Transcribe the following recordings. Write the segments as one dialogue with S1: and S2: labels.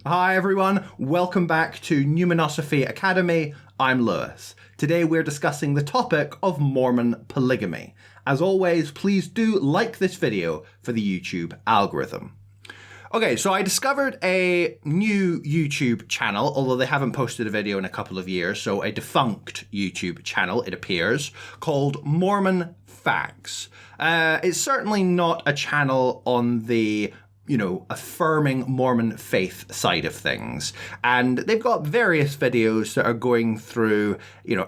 S1: Hi everyone, welcome back to Numinosophy Academy. I'm Lewis. Today we're discussing the topic of Mormon polygamy. As always, please do like this video for the YouTube algorithm. Okay, so I discovered a new YouTube channel, although they haven't posted a video in a couple of years, so a defunct YouTube channel, it appears, called Mormon Facts. It's certainly not a channel on the affirming Mormon faith side of things. And they've got various videos that are going through,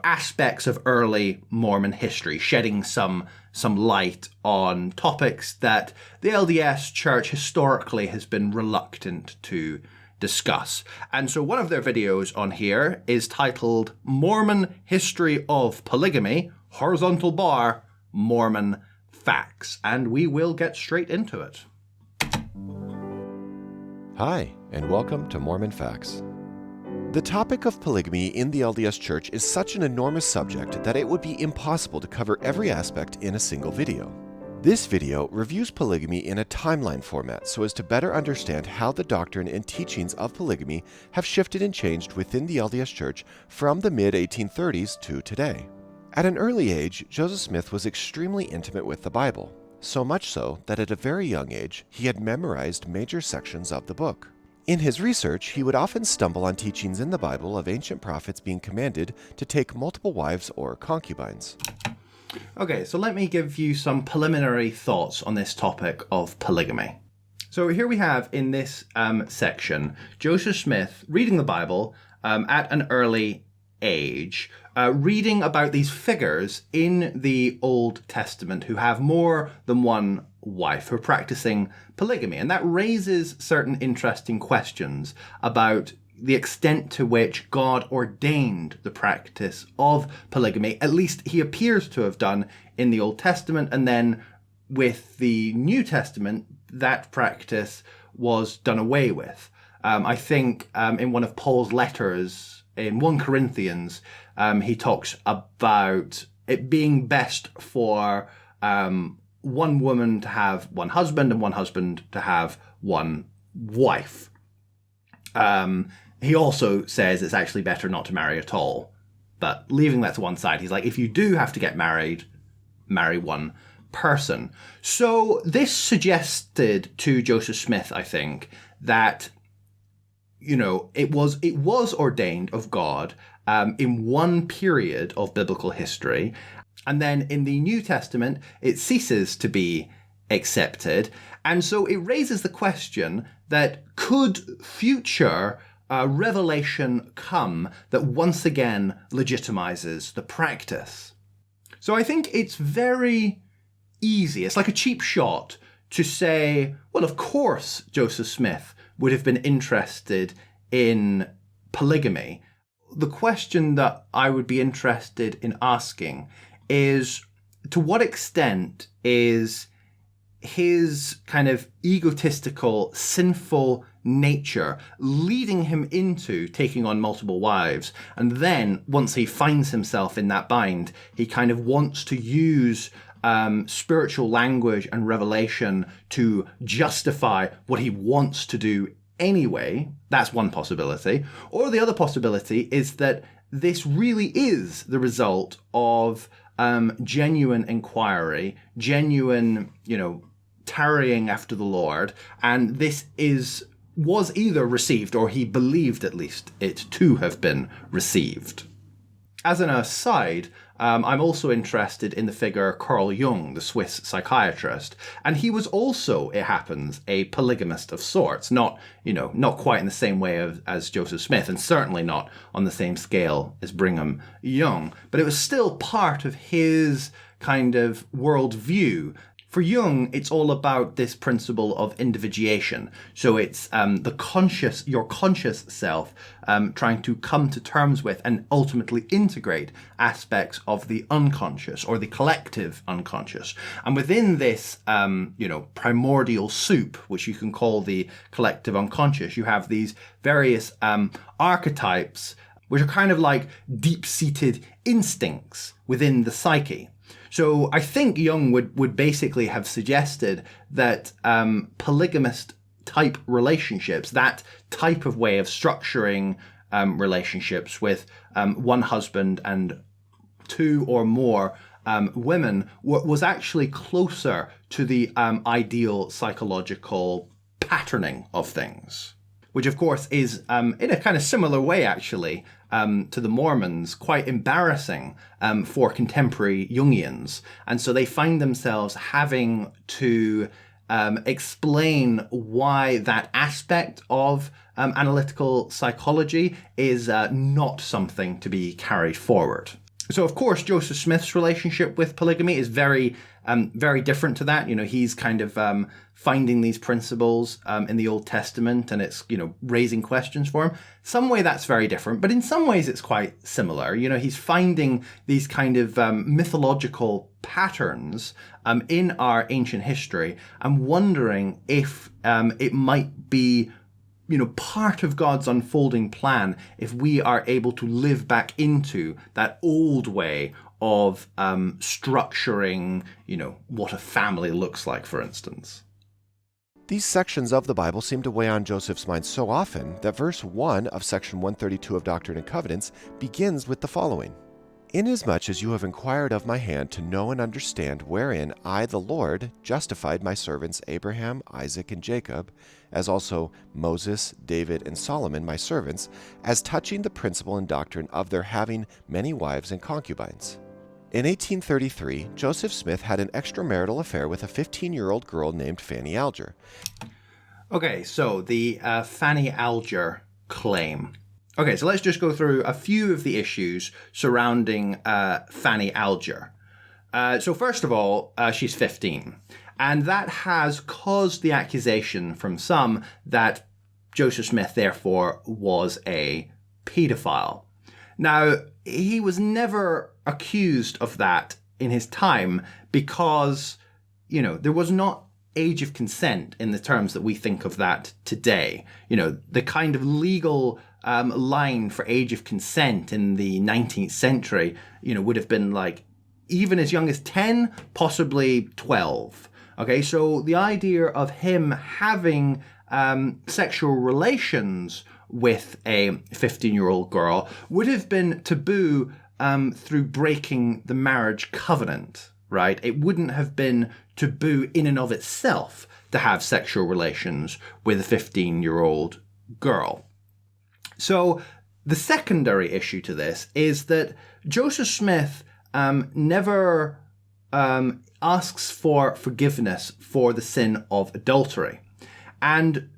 S1: aspects of early Mormon history, shedding some light on topics that the LDS Church historically has been reluctant to discuss. And so one of their videos on here is titled Mormon History of Polygamy, horizontal bar, Mormon Facts. And we will get straight into it.
S2: Hi, and welcome to Mormon Facts. The topic of polygamy in the LDS Church is such an enormous subject that it would be impossible to cover every aspect in a single video. This video reviews polygamy in a timeline format so as to better understand how the doctrine and teachings of polygamy have shifted and changed within the LDS Church from the mid-1830s to today. At an early age, Joseph Smith was extremely intimate with the Bible. So much so that at a very young age, he had memorized major sections of the book. In his research, he would often stumble on teachings in the Bible of ancient prophets being commanded to take multiple wives or concubines.
S1: Okay, so let me give you some preliminary thoughts on this topic of polygamy. So here we have in this section, Joseph Smith reading the Bible at an early age, reading about these figures in the Old Testament who have more than one wife, who are practicing polygamy. And that raises certain interesting questions about the extent to which God ordained the practice of polygamy. At least he appears to have done in the Old Testament. And then with the New Testament, that practice was done away with. I think in one of Paul's letters, in 1 Corinthians, he talks about it being best for one woman to have one husband and one husband to have one wife. He also says it's actually better not to marry at all. But leaving that to one side, he's like, if you do have to get married, marry one person. So this suggested to Joseph Smith, I think, that it was ordained of God in one period of biblical history. And then in the New Testament, it ceases to be accepted. And so it raises the question that could future revelation come that once again legitimizes the practice? So I think it's very easy. It's like a cheap shot to say, well, of course, Joseph Smith would have been interested in polygamy. The question that I would be interested in asking is, to what extent is his kind of egotistical, sinful nature leading him into taking on multiple wives? And then once he finds himself in that bind, he kind of wants to use spiritual language and revelation to justify what he wants to do anyway. That's one possibility. Or the other possibility is that this really is the result of genuine inquiry, genuine, tarrying after the Lord, and this was either received, or he believed at least it to have been received. As an aside, I'm also interested in the figure Carl Jung, the Swiss psychiatrist, and he was also, it happens, a polygamist of sorts. Not quite in the same way as Joseph Smith, and certainly not on the same scale as Brigham Young, but it was still part of his kind of worldview. For Jung, it's all about this principle of individuation. So it's your conscious self trying to come to terms with and ultimately integrate aspects of the unconscious or the collective unconscious. And within this, primordial soup, which you can call the collective unconscious, you have these various archetypes, which are kind of like deep-seated instincts within the psyche. So I think Jung would basically have suggested that polygamist type relationships, that type of way of structuring relationships with one husband and two or more women was actually closer to the ideal psychological patterning of things, which of course is, in a kind of similar way actually, to the Mormons, quite embarrassing for contemporary Jungians. And so they find themselves having to explain why that aspect of analytical psychology is not something to be carried forward. So, of course, Joseph Smith's relationship with polygamy is very different to that. He's kind of finding these principles in the Old Testament, and it's, raising questions for him. Some way that's very different, but in some ways it's quite similar. He's finding these kind of mythological patterns in our ancient history and wondering if it might be part of God's unfolding plan if we are able to live back into that old way of structuring, what a family looks like, for instance.
S2: These sections of the Bible seem to weigh on Joseph's mind so often that verse 1 of section 132 of Doctrine and Covenants begins with the following: "Inasmuch as you have inquired of my hand to know and understand wherein I, the Lord, justified my servants Abraham, Isaac, and Jacob, as also Moses, David, and Solomon, my servants, as touching the principle and doctrine of their having many wives and concubines." In 1833, Joseph Smith had an extramarital affair with a 15-year-old girl named Fanny Alger.
S1: Okay, so the Fanny Alger claim. Okay, so let's just go through a few of the issues surrounding Fanny Alger. So first of all, she's 15. And that has caused the accusation from some that Joseph Smith, therefore, was a pedophile. Now, he was never accused of that in his time because, there was not age of consent in the terms that we think of that today. The kind of legal line for age of consent in the 19th century, would have been like even as young as 10, possibly 12. Okay, so the idea of him having sexual relations with a 15-year-old girl would have been taboo through breaking the marriage covenant, right? It wouldn't have been taboo in and of itself to have sexual relations with a 15-year-old girl. So the secondary issue to this is that Joseph Smith never asks for forgiveness for the sin of adultery. And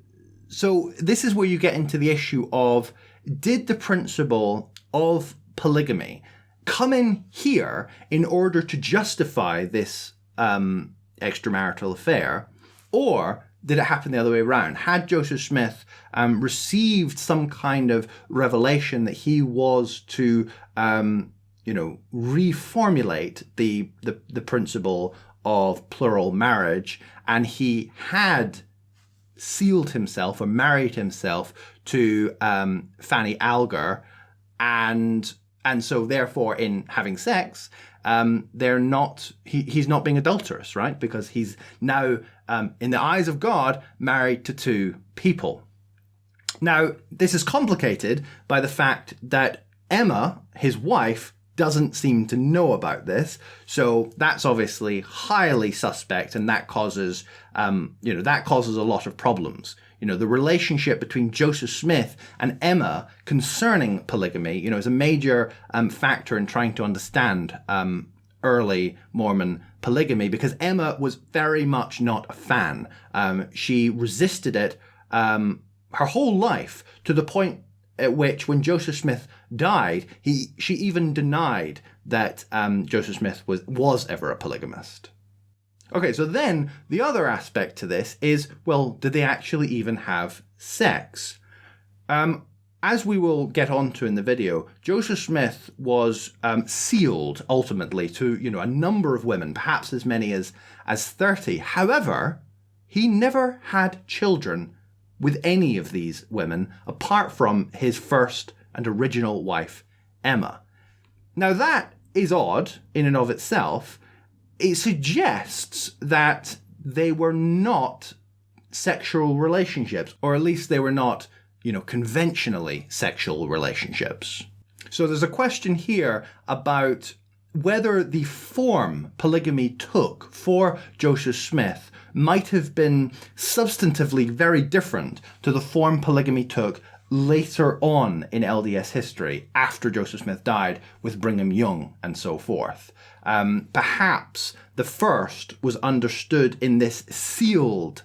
S1: so this is where you get into the issue of, did the principle of polygamy come in here in order to justify this extramarital affair, or did it happen the other way around? Had Joseph Smith received some kind of revelation that he was to reformulate the principle of plural marriage, and he had sealed himself or married himself to Fanny Alger, and so therefore in having sex, he's not being adulterous, right? Because he's now, in the eyes of God, married to two people. Now, this is complicated by the fact that Emma, his wife, doesn't seem to know about this. So that's obviously highly suspect, and that causes a lot of problems. The relationship between Joseph Smith and Emma concerning polygamy, is a major factor in trying to understand early Mormon polygamy, because Emma was very much not a fan. She resisted it her whole life, to the point at which, when Joseph Smith died, she even denied that Joseph Smith was ever a polygamist. Okay, so then the other aspect to this is, well, did they actually even have sex? As we will get onto in the video, Joseph Smith was sealed ultimately to a number of women, perhaps as many as 30. However, he never had children with any of these women apart from his first and original wife, Emma. Now that is odd in and of itself. It suggests that they were not sexual relationships, or at least they were not, conventionally sexual relationships. So there's a question here about whether the form polygamy took for Joseph Smith might have been substantively very different to the form polygamy took later on in LDS history, after Joseph Smith died, with Brigham Young and so forth. Perhaps the first was understood in this sealed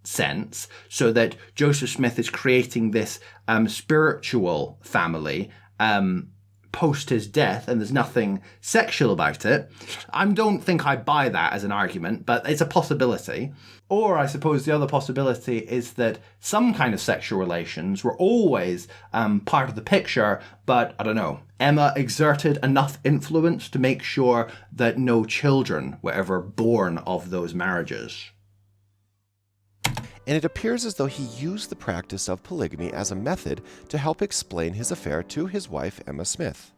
S1: sense, so that Joseph Smith is creating this spiritual family post his death, and there's nothing sexual about it. I don't think I buy that as an argument, but it's a possibility. Or I suppose the other possibility is that some kind of sexual relations were always part of the picture, but I don't know, Emma exerted enough influence to make sure that no children were ever born of those marriages.
S2: And it appears as though he used the practice of polygamy as a method to help explain his affair to his wife, Emma Smith.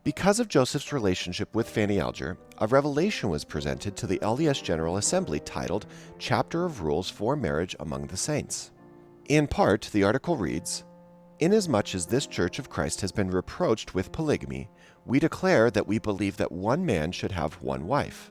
S2: Because of Joseph's relationship with Fanny Alger, a revelation was presented to the LDS General Assembly titled Chapter of Rules for Marriage Among the Saints. In part, the article reads, "Inasmuch as this Church of Christ has been reproached with polygamy, we declare that we believe that one man should have one wife."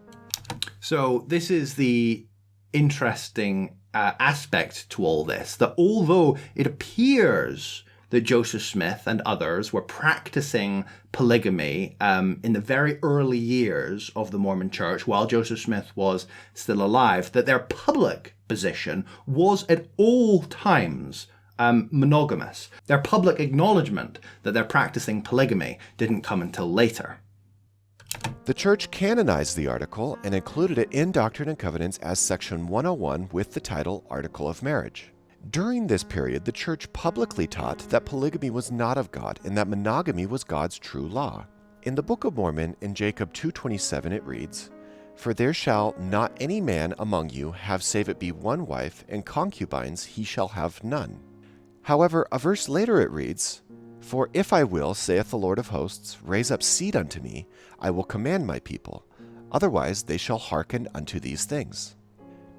S1: So this is the interesting aspect to all this, that although it appears that Joseph Smith and others were practicing polygamy in the very early years of the Mormon Church, while Joseph Smith was still alive, that their public position was at all times monogamous. Their public acknowledgement that they're practicing polygamy didn't come until later.
S2: The Church canonized the article and included it in Doctrine and Covenants as Section 101 with the title Article of Marriage. During this period, the Church publicly taught that polygamy was not of God and that monogamy was God's true law. In the Book of Mormon, in Jacob 2:27, it reads, "For there shall not any man among you have save it be one wife, and concubines he shall have none." However, a verse later it reads, "For if I will, saith the Lord of hosts, raise up seed unto me, I will command my people, otherwise they shall hearken unto these things."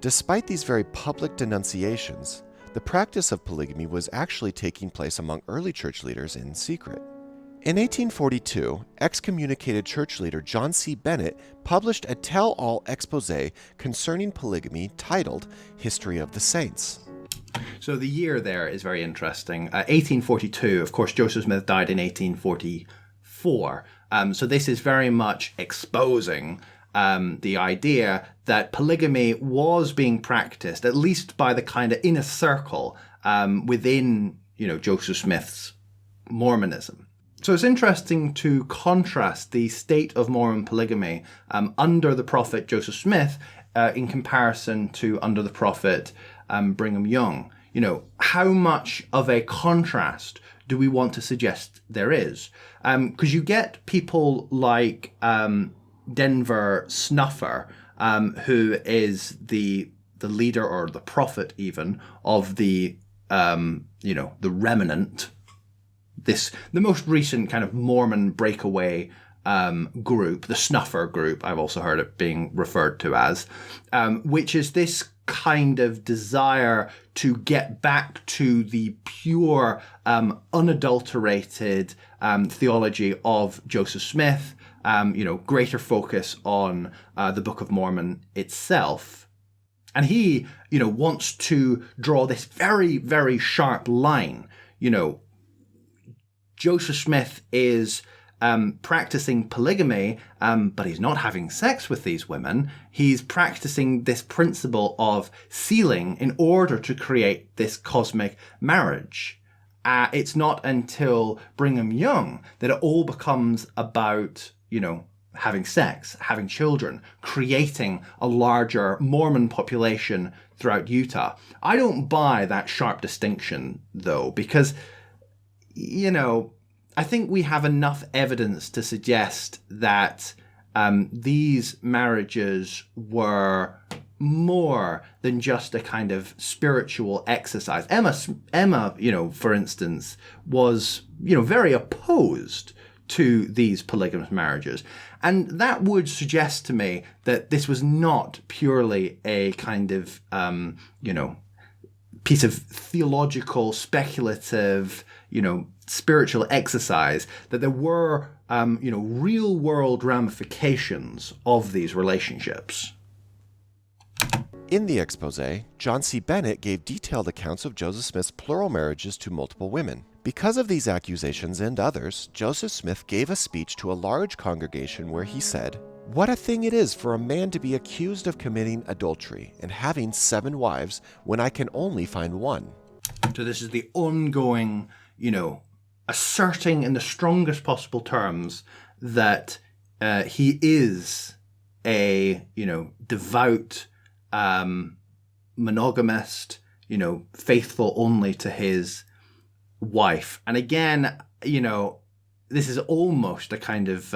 S2: Despite these very public denunciations, the practice of polygamy was actually taking place among early church leaders in secret. In 1842, excommunicated church leader John C. Bennett published a tell-all expose concerning polygamy titled History of the Saints.
S1: So the year there is very interesting. 1842, of course, Joseph Smith died in 1844. So this is very much exposing the idea that polygamy was being practiced, at least by the kind of inner circle within, Joseph Smith's Mormonism. So it's interesting to contrast the state of Mormon polygamy under the prophet Joseph Smith in comparison to under the prophet Brigham Young. How much of a contrast do we want to suggest there is? Because you get people like Denver Snuffer, who is the leader or the prophet even of the remnant, the most recent kind of Mormon breakaway group, the Snuffer group, I've also heard it being referred to as, which is this kind of desire to get back to the pure, unadulterated theology of Joseph Smith, greater focus on the Book of Mormon itself. And he, wants to draw this very, very sharp line. Joseph Smith is practicing polygamy, but he's not having sex with these women. He's practicing this principle of sealing in order to create this cosmic marriage. It's not until Brigham Young that it all becomes about, having sex, having children, creating a larger Mormon population throughout Utah. I don't buy that sharp distinction, though, because, I think we have enough evidence to suggest that these marriages were more than just a kind of spiritual exercise. Emma, for instance, was, very opposed to these polygamous marriages. And that would suggest to me that this was not purely a kind of, piece of theological, speculative, spiritual exercise, that there were, real world ramifications of these relationships.
S2: In the exposé, John C. Bennett gave detailed accounts of Joseph Smith's plural marriages to multiple women. Because of these accusations and others, Joseph Smith gave a speech to a large congregation where he said, "What a thing it is for a man to be accused of committing adultery and having 7 wives when I can only find one."
S1: So this is the ongoing, asserting in the strongest possible terms that he is a, devout monogamist, faithful only to his wife. And again, this is almost a kind of,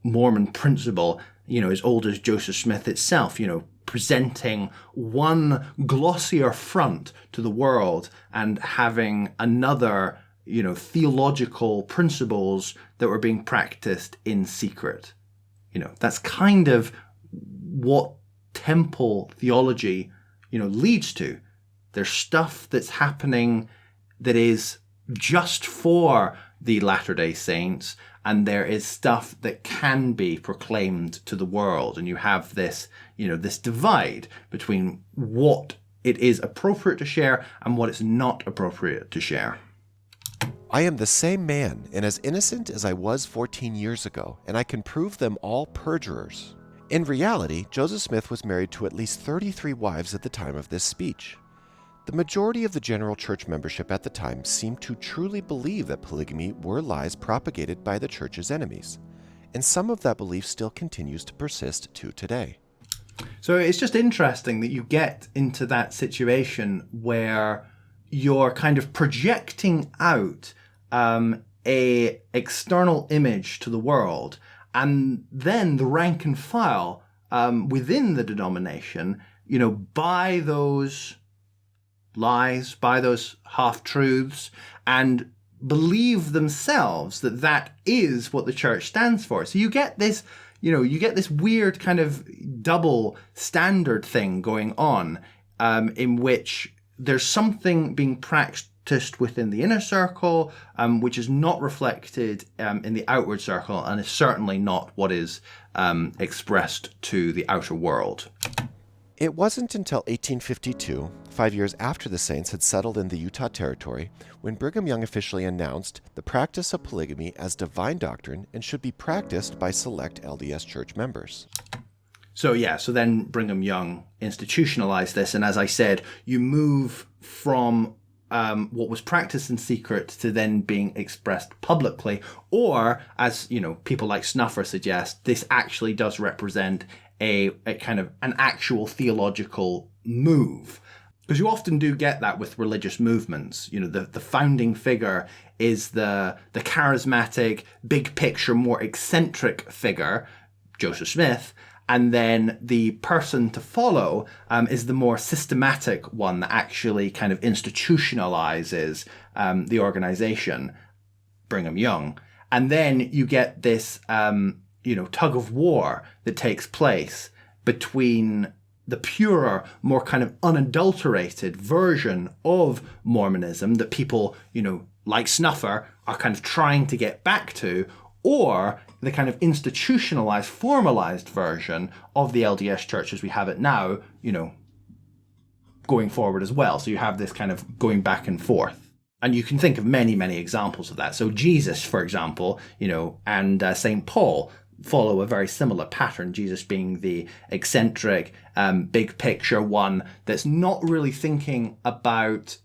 S1: Mormon principle, as old as Joseph Smith itself, presenting one glossier front to the world and having another, theological principles that were being practiced in secret. That's kind of what temple theology, leads to. There's stuff that's happening that is just for the Latter-day Saints, and there is stuff that can be proclaimed to the world. And you have this, this divide between what it is appropriate to share and what it's not appropriate to share.
S2: "I am the same man and as innocent as I was 14 years ago, and I can prove them all perjurers." In reality, Joseph Smith was married to at least 33 wives at the time of this speech. The majority of the general church membership at the time seemed to truly believe that polygamy were lies propagated by the church's enemies, and some of that belief still continues to persist to today.
S1: So it's just interesting that you get into that situation where you're kind of projecting out a external image to the world, and then the rank and file within the denomination, buy those lies, by those half-truths, and believe themselves that that is what the church stands for. So you get this, weird kind of double standard thing going on, in which there's something being practiced within the inner circle, which is not reflected in the outward circle, and is certainly not what is expressed to the outer world.
S2: It wasn't until 1852, 5 years after the Saints had settled in the Utah Territory, when Brigham Young officially announced the practice of polygamy as divine doctrine and should be practiced by select LDS church members.
S1: So then Brigham Young institutionalized this, and as I said, you move from what was practiced in secret to then being expressed publicly, or as people like Snuffer suggest, this actually does represent a kind of an actual theological move. Because you often do get that with religious movements. The founding figure is the charismatic, big picture, more eccentric figure, Joseph Smith, and then the person to follow is the more systematic one that actually kind of institutionalizes the organization, Brigham Young. And then you get this, tug of war that takes place between the purer, more kind of unadulterated version of Mormonism that people, like Snuffer, are kind of trying to get back to, or the kind of institutionalized, formalized version of the LDS Church as we have it now, going forward as well. So you have this kind of going back and forth. And you can think of many, many examples of that. So Jesus, for example, and St. Paul follow a very similar pattern, Jesus being the eccentric, big picture one that's not really thinking about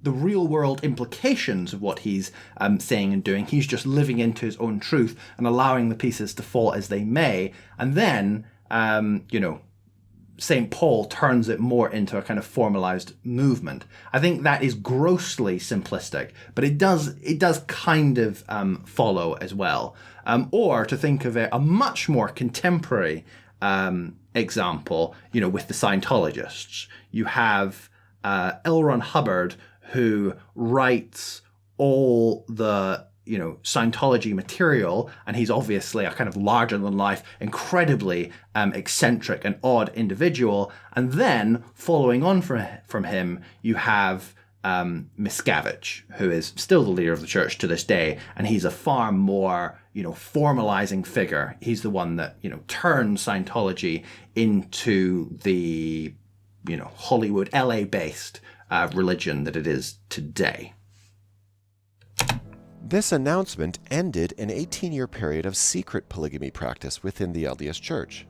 S1: the real world implications of what he's saying and doing. He's just living into his own truth and allowing the pieces to fall as they may. And then, St. Paul turns it more into a kind of formalized movement. I think that is grossly simplistic, but it does kind of follow as well. Or to think of a much more contemporary example, with the Scientologists. You have L. Ron Hubbard, who writes all the Scientology material, and he's obviously a kind of larger than life, incredibly eccentric and odd individual. And then following on from him, you have Miscavige, who is still the leader of the church to this day, and he's a far more formalizing figure. He's the one that turned Scientology into the Hollywood, LA-based religion that it is today.
S2: This announcement ended an 18-year period of secret polygamy practice within the LDS Church.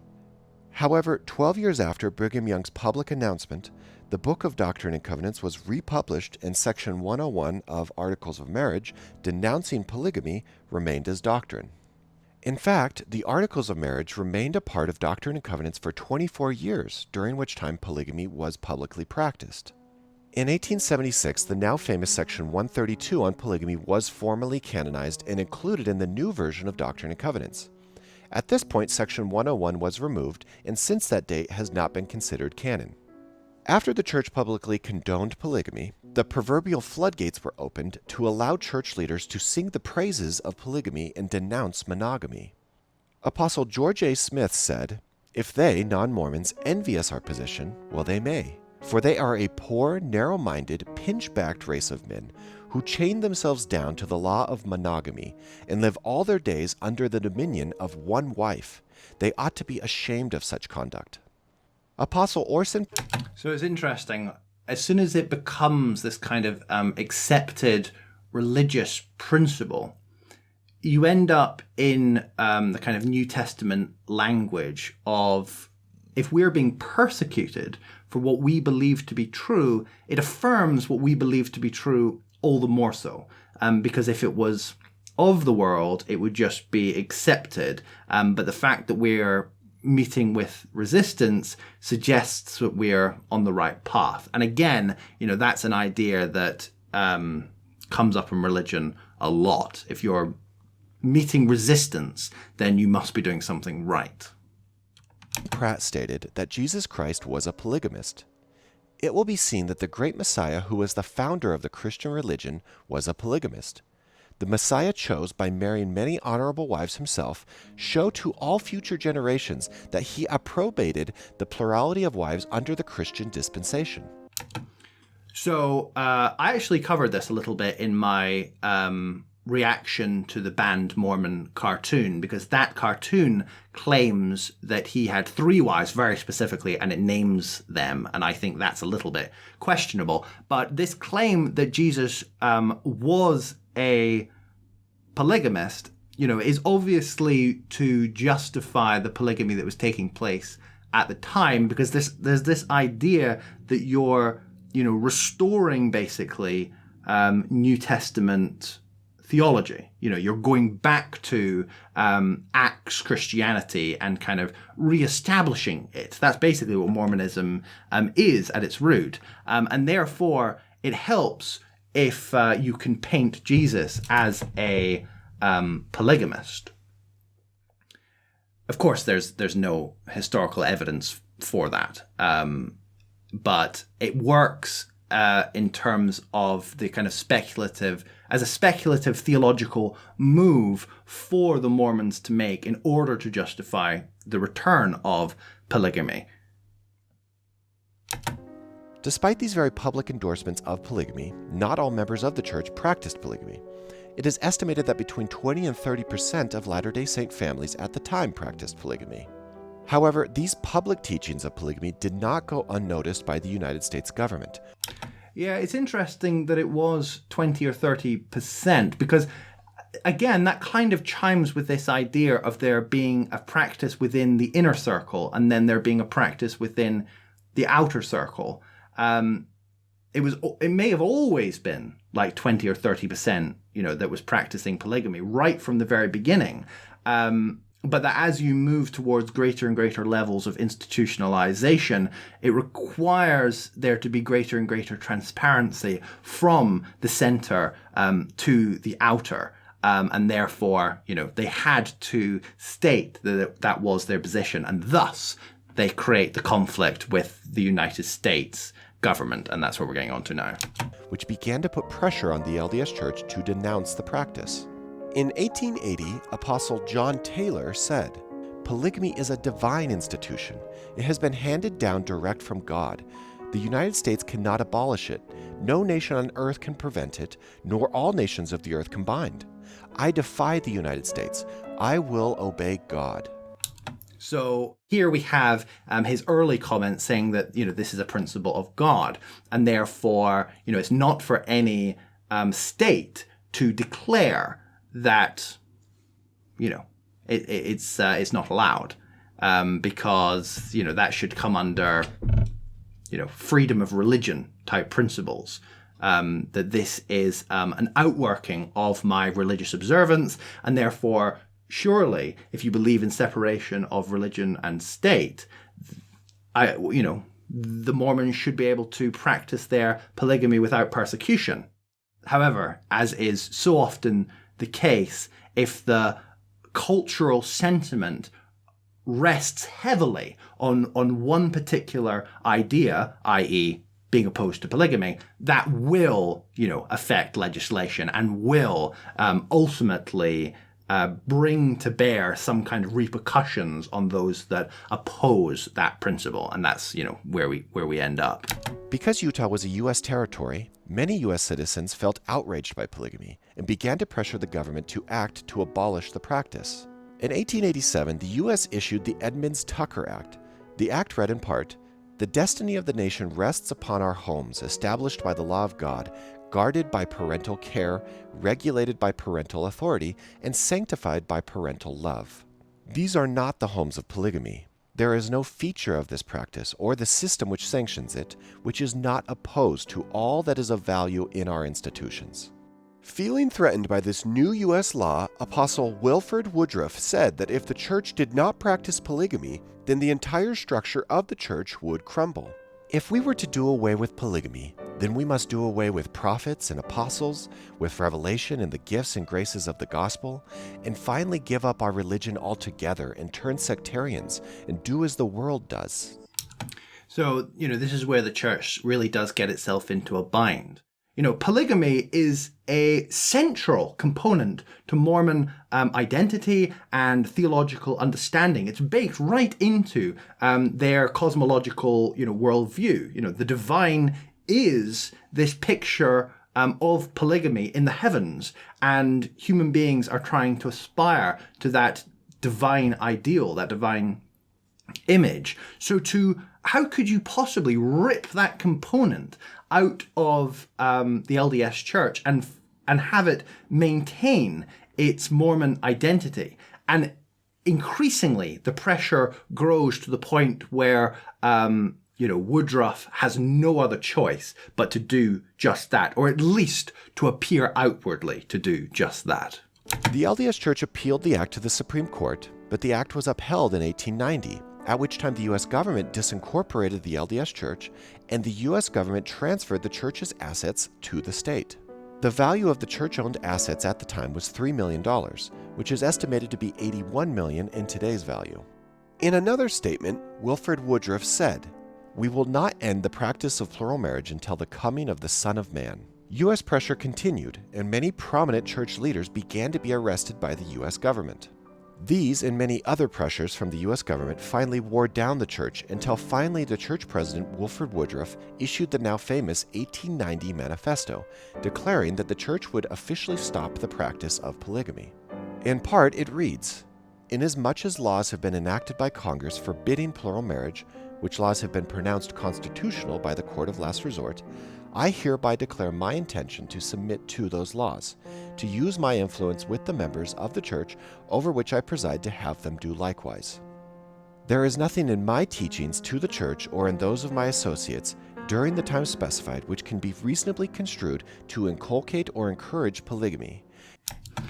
S2: However, 12 years after Brigham Young's public announcement, the Book of Doctrine and Covenants was republished, and Section 101 of Articles of Marriage denouncing polygamy remained as doctrine. In fact, the Articles of Marriage remained a part of Doctrine and Covenants for 24 years, during which time polygamy was publicly practiced. In 1876, the now famous Section 132 on polygamy was formally canonized and included in the new version of Doctrine and Covenants. At this point, Section 101 was removed, and since that date has not been considered canon. After the church publicly condoned polygamy, the proverbial floodgates were opened to allow church leaders to sing the praises of polygamy and denounce monogamy. Apostle George A. Smith said, "If they, non-Mormons, envy us our position, well, they may. For they are a poor, narrow-minded, pinch-backed race of men who chain themselves down to the law of monogamy and live all their days under the dominion of one wife. They ought to be ashamed of such conduct." Apostle Orson...
S1: So it's interesting. As soon as it becomes this kind of accepted religious principle, you end up in the kind of New Testament language of, if we're being persecuted for what we believe to be true, it affirms what we believe to be true all the more so. Because if it was of the world, it would just be accepted. But the fact that we're meeting with resistance suggests that we're on the right path. And again, that's an idea that comes up in religion a lot. If you're meeting resistance, then you must be doing something right.
S2: Pratt stated that Jesus Christ was a polygamist. It will be seen that the great Messiah, who was the founder of the Christian religion, was a polygamist. The Messiah chose, by marrying many honorable wives himself, show to all future generations that he approbated the plurality of wives under the Christian dispensation.
S1: So I actually covered this a little bit in my reaction to the banned Mormon cartoon, because that cartoon claims that he had 3 wives very specifically, and it names them, and I think that's a little bit questionable. But this claim that Jesus was a polygamist, is obviously to justify the polygamy that was taking place at the time, because there's this idea that you're, restoring basically New Testament theology. You're going back to Acts Christianity and kind of reestablishing it. That's basically what Mormonism is at its root. And therefore, it helps if you can paint Jesus as a polygamist. Of course, there's no historical evidence for that. But it works in terms of the kind of speculative theological move for the Mormons to make in order to justify the return of polygamy.
S2: Despite these very public endorsements of polygamy, not all members of the church practiced polygamy. It is estimated that between 20 and 30% of Latter-day Saint families at the time practiced polygamy. However, these public teachings of polygamy did not go unnoticed by the United States government.
S1: Yeah, it's interesting that it was 20 or 30%, because, again, that kind of chimes with this idea of there being a practice within the inner circle and then there being a practice within the outer circle. It may have always been like 20 or 30%, that was practicing polygamy right from the very beginning. But that as you move towards greater and greater levels of institutionalization, it requires there to be greater and greater transparency from the center to the outer. And therefore, they had to state that that was their position. And thus, they create the conflict with the United States government. And that's what we're getting on to now.
S2: Which began to put pressure on the LDS Church to denounce the practice. In 1880, Apostle John Taylor said, "Polygamy is a divine institution. It has been handed down direct from God. The United States cannot abolish it. No nation on earth can prevent it, nor all nations of the earth combined. I defy the United States. I will obey God."
S1: So here we have his early comments saying that, this is a principle of God, and therefore, it's not for any state to declare that, it's not allowed, because, that should come under, freedom of religion type principles. That this is an outworking of my religious observance, and therefore, surely, if you believe in separation of religion and state, the Mormons should be able to practice their polygamy without persecution. However, as is so often the case, if the cultural sentiment rests heavily on one particular idea, i.e., being opposed to polygamy, that will, affect legislation and will ultimately bring to bear some kind of repercussions on those that oppose that principle, and that's where we end up.
S2: Because Utah was a U.S. territory, many U.S. citizens felt outraged by polygamy and began to pressure the government to act to abolish the practice. In 1887, the U.S. issued the Edmunds-Tucker Act. The act read in part, "The destiny of the nation rests upon our homes, established by the law of God, guarded by parental care, regulated by parental authority, and sanctified by parental love." These are not the homes of polygamy. There is no feature of this practice or the system which sanctions it, which is not opposed to all that is of value in our institutions. Feeling threatened by this new U.S. law, Apostle Wilford Woodruff said that if the church did not practice polygamy, then the entire structure of the church would crumble. If we were to do away with polygamy, then we must do away with prophets and apostles, with revelation and the gifts and graces of the gospel, and finally give up our religion altogether and turn sectarians and do as the world does.
S1: So, this is where the church really does get itself into a bind. Polygamy is a central component to Mormon identity and theological understanding. It's baked right into their cosmological, worldview. The divine is this picture of polygamy in the heavens, and human beings are trying to aspire to that divine ideal, that divine image. So how could you possibly rip that component out of the LDS Church and have it maintain its Mormon identity? And increasingly, the pressure grows to the point where Woodruff has no other choice but to do just that, or at least to appear outwardly to do just that.
S2: The LDS Church appealed the act to the Supreme Court, but the act was upheld in 1890, at which time the U.S. government disincorporated the LDS Church, and the U.S. government transferred the church's assets to the state. The value of the church-owned assets at the time was $3 million, which is estimated to be $81 million in today's value. In another statement, Wilford Woodruff said, "We will not end the practice of plural marriage until the coming of the Son of Man." U.S. pressure continued, and many prominent church leaders began to be arrested by the U.S. government. These and many other pressures from the U.S. government finally wore down the church until finally the church president, Wilford Woodruff, issued the now famous 1890 Manifesto, declaring that the church would officially stop the practice of polygamy. In part, it reads, "Inasmuch as laws have been enacted by Congress forbidding plural marriage, which laws have been pronounced constitutional by the court of last resort, I hereby declare my intention to submit to those laws, to use my influence with the members of the church over which I preside to have them do likewise. There is nothing in my teachings to the church or in those of my associates during the time specified which can be reasonably construed to inculcate or encourage polygamy."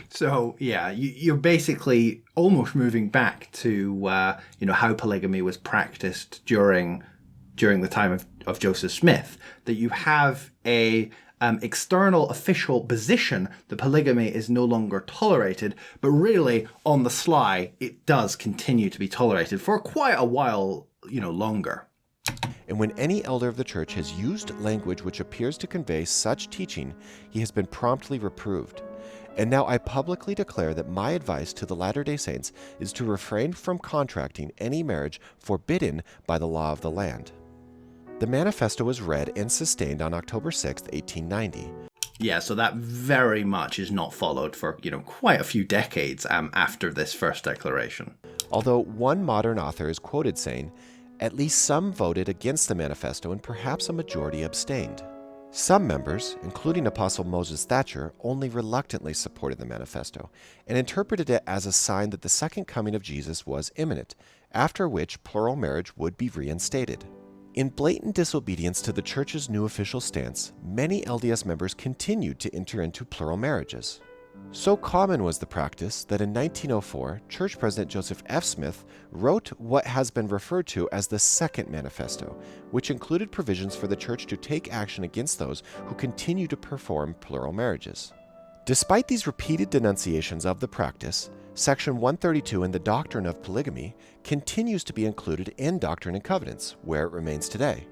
S1: So, yeah, you're basically almost moving back to, how polygamy was practiced during the time of Joseph Smith, that you have a external official position that polygamy is no longer tolerated, but really on the sly, it does continue to be tolerated for quite a while, longer.
S2: And when any elder of the church has used language which appears to convey such teaching, he has been promptly reproved. And now I publicly declare that my advice to the Latter-day Saints is to refrain from contracting any marriage forbidden by the law of the land. The Manifesto was read and sustained on October 6, 1890.
S1: Yeah, so that very much is not followed for, quite a few decades after this first declaration.
S2: Although one modern author is quoted saying, "At least some voted against the Manifesto and perhaps a majority abstained." Some members, including Apostle Moses Thatcher, only reluctantly supported the Manifesto and interpreted it as a sign that the second coming of Jesus was imminent, after which plural marriage would be reinstated. In blatant disobedience to the Church's new official stance, many LDS members continued to enter into plural marriages. So common was the practice that in 1904, Church President Joseph F. Smith wrote what has been referred to as the Second Manifesto, which included provisions for the Church to take action against those who continue to perform plural marriages. Despite these repeated denunciations of the practice, Section 132 in the doctrine of polygamy continues to be included in Doctrine and Covenants, where it remains today.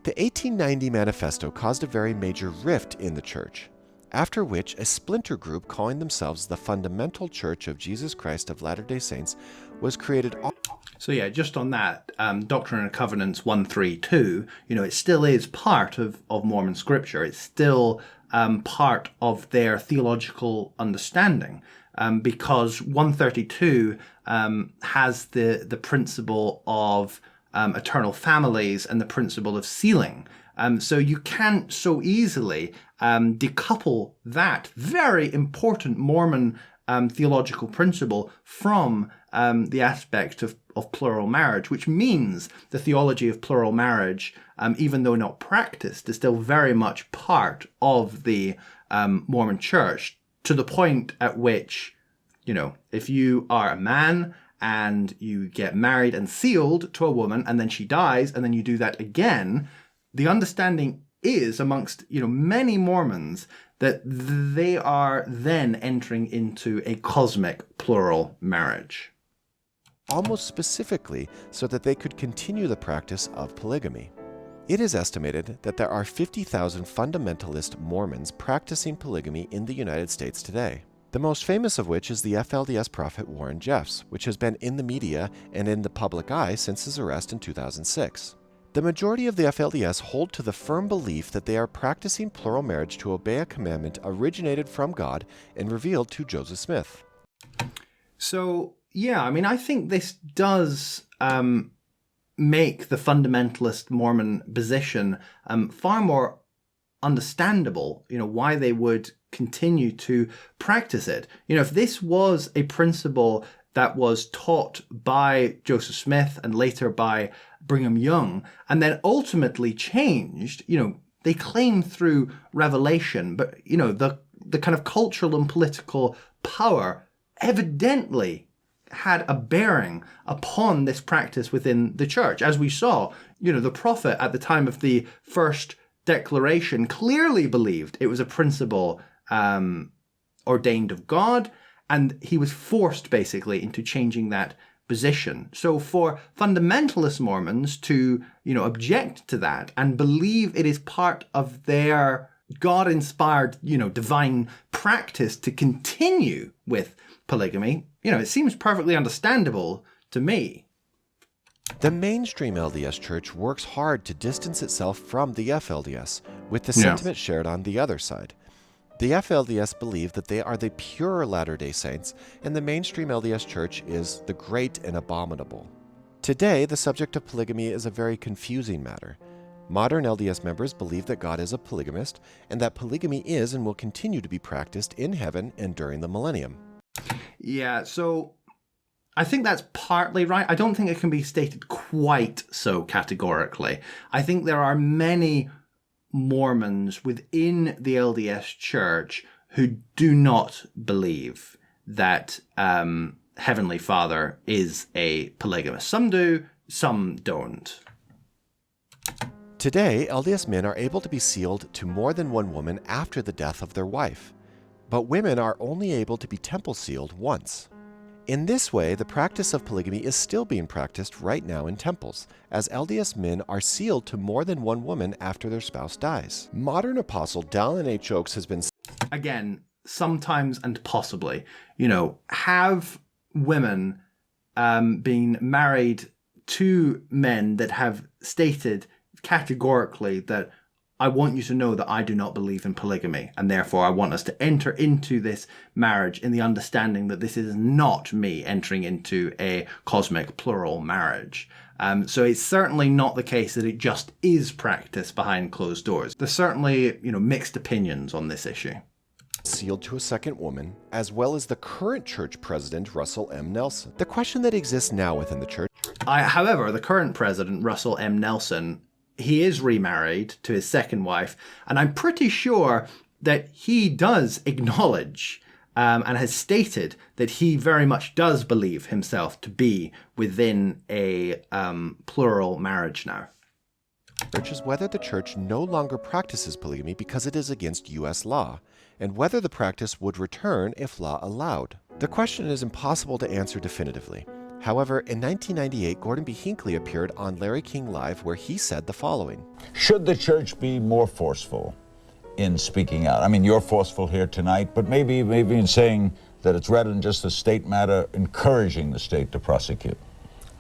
S2: The 1890 Manifesto caused a very major rift in the Church, after which a splinter group calling themselves the Fundamental Church of Jesus Christ of Latter-day Saints was created.
S1: So yeah, just on that, Doctrine and Covenants 132, it still is part of Mormon scripture. It's still part of their theological understanding. Because 132 has the principle of eternal families and the principle of sealing. So you can't so easily decouple that very important Mormon theological principle from the aspect of plural marriage, which means the theology of plural marriage, even though not practiced, is still very much part of the Mormon Church, to the point at which, if you are a man and you get married and sealed to a woman and then she dies and then you do that again, the understanding is amongst, many Mormons that they are then entering into a cosmic plural marriage.
S2: Almost specifically so that they could continue the practice of polygamy. It is estimated that there are 50,000 fundamentalist Mormons practicing polygamy in the United States today. The most famous of which is the FLDS prophet Warren Jeffs, which has been in the media and in the public eye since his arrest in 2006. The majority of the FLDS hold to the firm belief that they are practicing plural marriage to obey a commandment originated from God and revealed to Joseph Smith.
S1: So, yeah, I think this does make the fundamentalist Mormon position far more understandable, why they would continue to practice it. If this was a principle that was taught by Joseph Smith and later by Brigham Young, and then ultimately changed, they claim through revelation, but, the kind of cultural and political power evidently had a bearing upon this practice within the church. As we saw, the prophet at the time of the first declaration clearly believed it was a principle ordained of God, and he was forced basically into changing that position. So for fundamentalist Mormons to, object to that and believe it is part of their God-inspired, divine practice to continue with polygamy, it seems perfectly understandable to me.
S2: The mainstream LDS Church works hard to distance itself from the FLDS, with the sentiment shared on the other side. The FLDS believe that they are the pure Latter-day Saints, and the mainstream LDS Church is the great and abominable. Today, the subject of polygamy is a very confusing matter. Modern LDS members believe that God is a polygamist, and that polygamy is and will continue to be practiced in heaven and during the millennium.
S1: Yeah, so I think that's partly right. I don't think it can be stated quite so categorically. I think there are many Mormons within the LDS Church who do not believe that Heavenly Father is a polygamist. Some do, some don't.
S2: Today, LDS men are able to be sealed to more than one woman after the death of their wife, but women are only able to be temple sealed once. In this way, the practice of polygamy is still being practiced right now in temples, as LDS men are sealed to more than one woman after their spouse dies. Modern apostle Dallin H. Oaks has been...
S1: Again, sometimes and possibly, have women been married to men that have stated categorically that I want you to know that I do not believe in polygamy, and therefore I want us to enter into this marriage in the understanding that this is not me entering into a cosmic plural marriage. So it's certainly not the case that it just is practiced behind closed doors. There's certainly, mixed opinions on this issue.
S2: Sealed to a second woman, as well as the current church president, Russell M. Nelson. The question that exists now within the church.
S1: However, the current president, Russell M. Nelson, he is remarried to his second wife, and I'm pretty sure that he does acknowledge and has stated that he very much does believe himself to be within a plural marriage now.
S2: Church is whether the church no longer practices polygamy because it is against U.S. law, and whether the practice would return if law allowed. The question is impossible to answer definitively. However, in 1998, Gordon B. Hinckley appeared on Larry King Live where he said the following.
S3: Should the church be more forceful in speaking out? I mean, you're forceful here tonight, but maybe in saying that it's rather than just a state matter, encouraging the state to prosecute.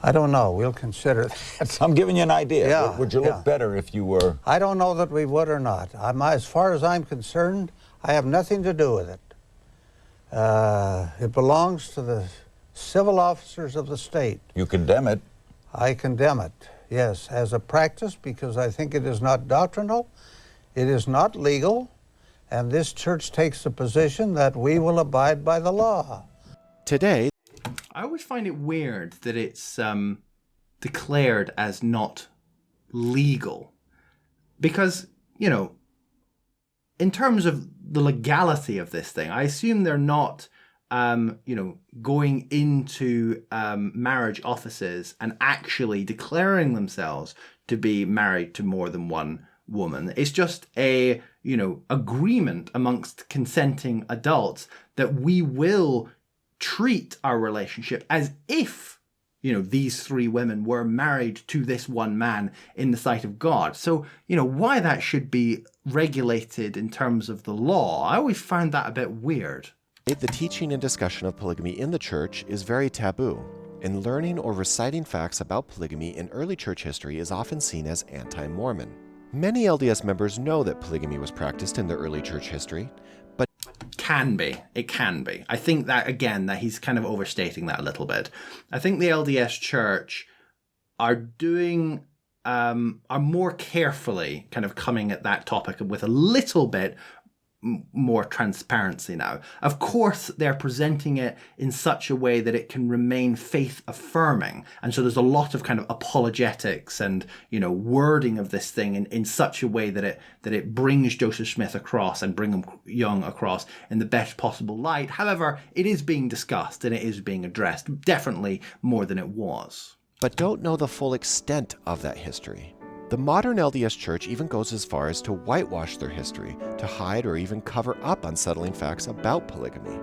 S4: I don't know. We'll consider that.
S3: I'm giving you an idea.
S4: Yeah,
S3: would you look better if you were?
S4: I don't know that we would or not. As far as I'm concerned, I have nothing to do with it. It belongs to the civil officers of the state.
S3: You condemn it.
S4: I condemn it, yes, as a practice because I think it is not doctrinal, it is not legal, and this church takes the position that we will abide by the law.
S2: Today,
S1: I always find it weird that it's declared as not legal. Because, in terms of the legality of this thing, I assume they're not, going into marriage offices and actually declaring themselves to be married to more than one woman. It's just a, agreement amongst consenting adults that we will treat our relationship as if, these three women were married to this one man in the sight of God. So, why that should be regulated in terms of the law, I always found that a bit weird.
S2: the teaching and discussion of polygamy in the church is very taboo, and learning or reciting facts about polygamy in early church history is often seen as anti-Mormon. Many LDS members know that polygamy was practiced in the early church history, but
S1: it can be. I think that, again, that he's kind of overstating that a little bit. I think the LDS church are doing, are more carefully kind of coming at that topic with a little bit more transparency now. Of course, they're presenting it in such a way that it can remain faith affirming. And so there's a lot of kind of apologetics and, wording of this thing in such a way that it brings Joseph Smith across and Brigham Young across in the best possible light. However, it is being discussed and it is being addressed, definitely more than it was.
S2: But don't know the full extent of that history. The modern LDS Church even goes as far as to whitewash their history, to hide or even cover up unsettling facts about polygamy.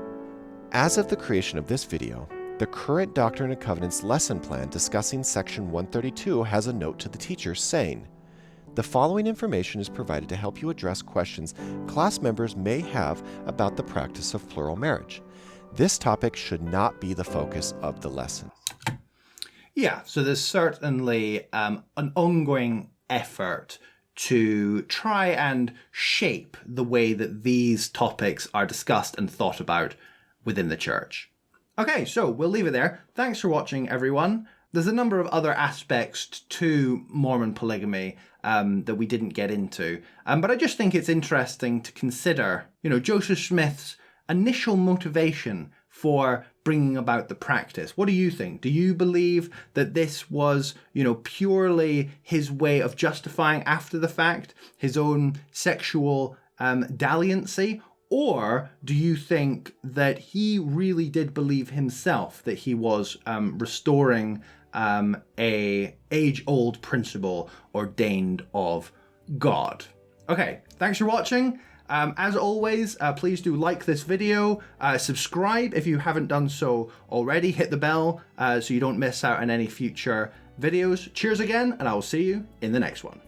S2: As of the creation of this video, the current Doctrine and Covenants lesson plan discussing Section 132 has a note to the teachers saying, "The following information is provided to help you address questions class members may have about the practice of plural marriage. This topic should not be the focus of the lesson."
S1: Yeah, so there's certainly an ongoing effort to try and shape the way that these topics are discussed and thought about within the church. Okay, so we'll leave it there. Thanks for watching, everyone. There's a number of other aspects to Mormon polygamy that we didn't get into, but I just think it's interesting to consider, Joseph Smith's initial motivation for bringing about the practice. What do you think? Do you believe that this was, purely his way of justifying after the fact, his own sexual dalliancy? Or do you think that he really did believe himself that he was restoring a age-old principle ordained of God? Okay, thanks for watching. As always, please do like this video, subscribe if you haven't done so already, hit the bell so you don't miss out on any future videos. Cheers again, and I will see you in the next one.